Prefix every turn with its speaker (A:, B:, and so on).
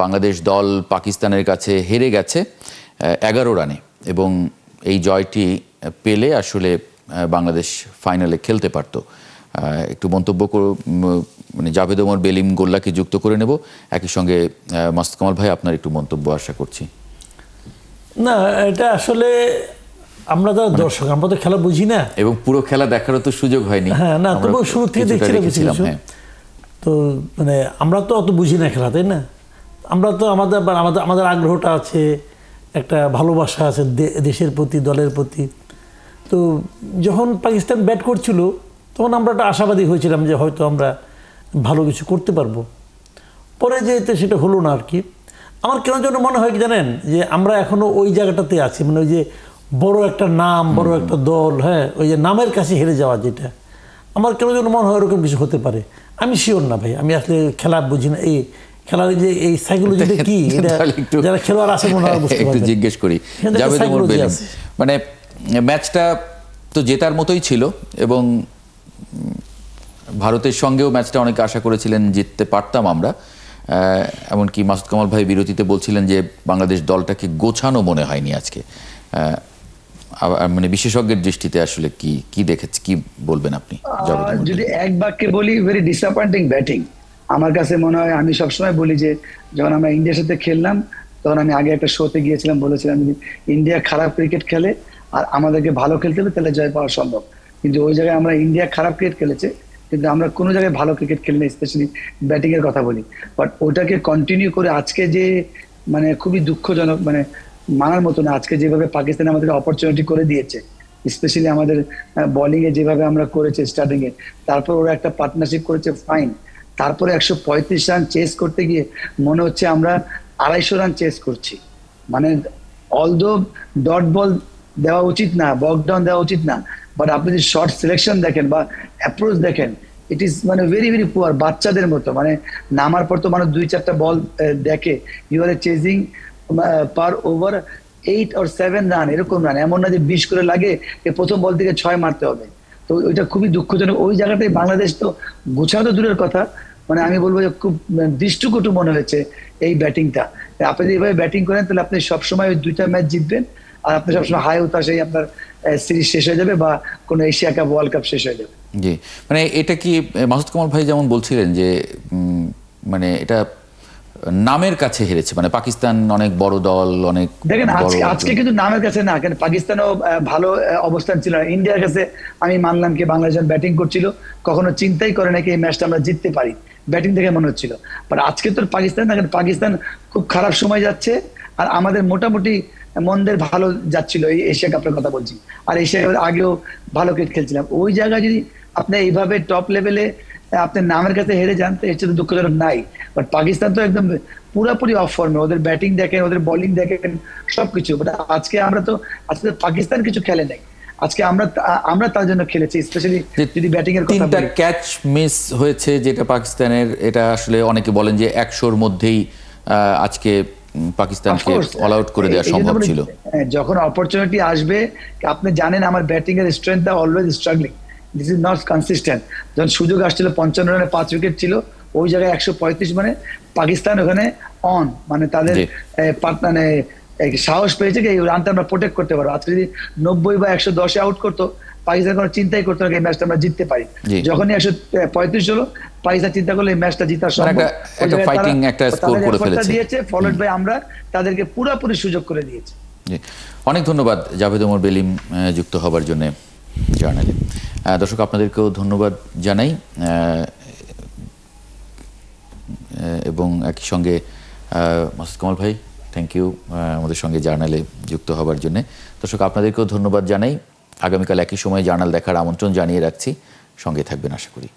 A: বাংলাদেশ দল পাকিস্তানের কাছে হেরে গেছে 11 রানে এবং এই জয়টি পেলে আসলে বাংলাদেশ ফাইনালে খেলতে পারত। একটু মন্তব্য মানে জাভেদ ওমর বেলিম গোল্লাকে যুক্ত করে নেব, একই সঙ্গে মাসুদ কামাল ভাই আপনার একটু মন্তব্য আশা করছি।
B: না, এটা আসলে আমরা যারা দর্শক আমরা তো খেলা বুঝি না
A: এবং পুরো খেলা দেখারও তো সুযোগ হয়নি।
B: হ্যাঁ, না তবু শুরু থেকে দেখছিলাম। তো মানে আমরা তো অত বুঝি না খেলা, তাই না? আমরা তো আমাদের আগ্রহটা আছে, একটা ভালোবাসা আছে দেশের প্রতি, দলের প্রতি। তো যখন পাকিস্তান ব্যাট করছিল তখন আমরা একটা আশাবাদী হয়েছিলাম যে হয়তো আমরা ভালো কিছু করতে পারবো। পরে যেতে সেটা হলো না আর কি। আমার কেন যেন মনে হয় কি জানেন, যে আমরা এখনও ওই জায়গাটাতে আছি, মানে ওই যে বড় একটা নাম, বড় একটা দল, হ্যাঁ, ওই যে নামের কাছে হেরে যাওয়া, যেটা আমার কেন যেন মনে হয় ওরকম কিছু হতে পারে। আমি শিওর না ভাই, আমি আসলে খেলা বুঝি না। এই খেলার যে এই সাইকোলজিটা কি, এটা যারা খেলোয়াড় আছে মনে হয় বুঝতে পারবে।
A: একটু জিজ্ঞেস করি জাভেদ ওমর বেলিম, মানে ম্যাচটা তো জেতার মতোই ছিল এবং ভারতের সঙ্গেও ম্যাচটা অনেকে আশা করেছিলেন জিততে পারতাম আমরা। এমনকি মাসুদ কামাল ভাই বিরতিতে বলছিলেন যে বাংলাদেশ দলটাকে গোছানো মনে হয়নি আজকে। মানে বিশেষজ্ঞের দৃষ্টিতে আসলে কি দেখেছে, কি বলবেন আপনি?
C: যদি এক বাক্যে বলি, ভেরি ডিসঅ্যাপয়েন্টিং ব্যাটিং আমার কাছে মনে হয়। আমি সবসময় বলি যে যখন আমরা ইন্ডিয়ার সাথে খেললাম তখন আমি আগে একটা শোতে গিয়েছিলাম, বলেছিলাম যদি ইন্ডিয়া খারাপ ক্রিকেট খেলে আর আমাদেরকে ভালো খেলতে হবে তাহলে জয় পাওয়া সম্ভব। কিন্তু ওই জায়গায় আমরা ইন্ডিয়া খারাপ ক্রিকেট খেলেছে, কিন্তু আমরা কোনো জায়গায় ভালো ক্রিকেট খেলিনি, স্পেশালি ব্যাটিং এর কথা বলি। বাট ওটাকে কন্টিনিউ করে আজকে যে মানে খুবই দুঃখজনক, মানে মানার মতো না, আজকে যেভাবে পাকিস্তান আমাদেরকে অপরচুনিটি করে দিয়েছে, স্পেশালি আমাদের বোলিং এ যেভাবে আমরা করেছি স্টার্টিং এ, তারপর ওরা একটা পার্টনারশিপ করেছে ফাইন, তারপরে 135 রান চেস করতে গিয়ে মনে হচ্ছে আমরা 250 রান চেস করছি। মানে অলদো ডট বল দেওয়া উচিত না, বক ডাউন দেওয়া উচিত না, বাট আপনি যদি শর্ট সিলেকশন দেখেন বা অ্যাপ্রোচ দেখেন, ইট ইজ মানে ভেরি ভেরি পুয়ার, বাচ্চাদের মতো। মানে নামার পর তো মানে 2-4টা বল দেখে, you are chasing per over 8 or 7 run, এরকম রান, এমন না যে 20 করে লাগে প্রথম বল থেকে 6 মারতে হবে। তো ওইটা খুবই দুঃখজনক। ওই জায়গাটায় বাংলাদেশ তো গোছানো তো দূরের কথা, মানে আমি বলবো যে খুব দৃষ্টিকটু মনে হয়েছে এই ব্যাটিংটা। আপনি যদি এইভাবে ব্যাটিং করেন তাহলে আপনি সবসময় ওই 2টা ম্যাচ জিতবেন, আর আপনি সবসময় হাই হতাশাই আপনার সিরিজ শেষ হয়ে যাবে বা কোনো এশিয়া কাপ, ওয়ার্ল্ড কাপ শেষ হয়ে যাবে।
A: জি, মানে এটা কি মাসুদ কামাল ভাই যেমন বলছিলেন যে মানে এটা নামের কাছে হেরেছে, মানে পাকিস্তান অনেক বড় দল, অনেক
C: দেখেন আজকে কিন্তু নামের কাছে না, কেন পাকিস্তানও ভালো অবস্থান ছিল। ইন্ডিয়ার কাছে আমি মানলাম কি বাংলাদেশ ব্যাটিং করছিল, কখনো চিন্তাই করে নাকি এই ম্যাচটা আমরা জিততে পারি, ব্যাটিং দেখে মনে হচ্ছিল। বাট আজকে তো পাকিস্তান দেখেন, পাকিস্তান খুব খারাপ সময় যাচ্ছে আর আমাদের মোটামুটি মনদের ভালো যাচ্ছিল। এই এশিয়া কাপের কথা বলছি, আর এশিয়া কাপের আগেও ভালো ক্রিকেট খেলছিলাম। ওই জায়গায় যদি আপনি এইভাবে টপ লেভেলে আপনার নামের কাছে হেরে যান, তো এর চেয়ে দুঃখজনক নাই। বাট পাকিস্তান তো একদম পুরোপুরি অফ ফর্মে, ওদের ব্যাটিং দেখেন, ওদের বোলিং দেখেন, সবকিছু। বাট আজকে আজকে পাকিস্তান কিছু খেলে নাই, আজকে আমরা তার জন্য খেলেছি। স্পেশালি যদি ব্যাটিং এর কথা বলি,
A: 3টা ক্যাচ মিস হয়েছে যেটা পাকিস্তানের, এটা আসলে অনেকে বলেন যে 100-র মধ্যেই আজকে পাকিস্তানকে অল আউট করে দেওয়া সম্ভব ছিল।
C: যখন অপরচুনিটি আসবে, আপনি জানেন আমার ব্যাটিং এর strength always struggling, this is not consistent. যখন সুযোগ আসছিল 55 রানে 5 উইকেট ছিল, ওই জায়গায় 135, মানে পাকিস্তান ওখানে অন, মানে তাদের পার্টনার সাহস পেয়েছে যে এই রানটা আমরা প্রোটেক্ট করতে পারবো। আজকে যদি 90 বা 110-এ আউট করতো, পাকিস্তান কোনো চিন্তাই করতো না এই ম্যাচটা আমরা জিততে পারি। যখনই 135 হলো, পাকিস্তান চিন্তা করলে এই ম্যাচটা জিতা সম্ভব। দিয়েছে ফলোড বাই আমরা তাদেরকে পুরোপুরি সুযোগ করে দিয়েছে।
A: অনেক ধন্যবাদ জাভেদ ওমর বেলিম যুক্ত হবার জন্য জার্নালে। দর্শক আপনাদেরকেও ধন্যবাদ জানাই এবং একই সঙ্গে মাসুদ কামাল ভাই, থ্যাংক ইউ আমাদের সঙ্গে জার্নালে যুক্ত হবার জন্য। দর্শক আপনাদেরকেও ধন্যবাদ জানাই। আগামীকাল একই সময় জার্নাল দেখার আমন্ত্রণ জানিয়ে রাখছি, সঙ্গে থাকবেন আশা করি।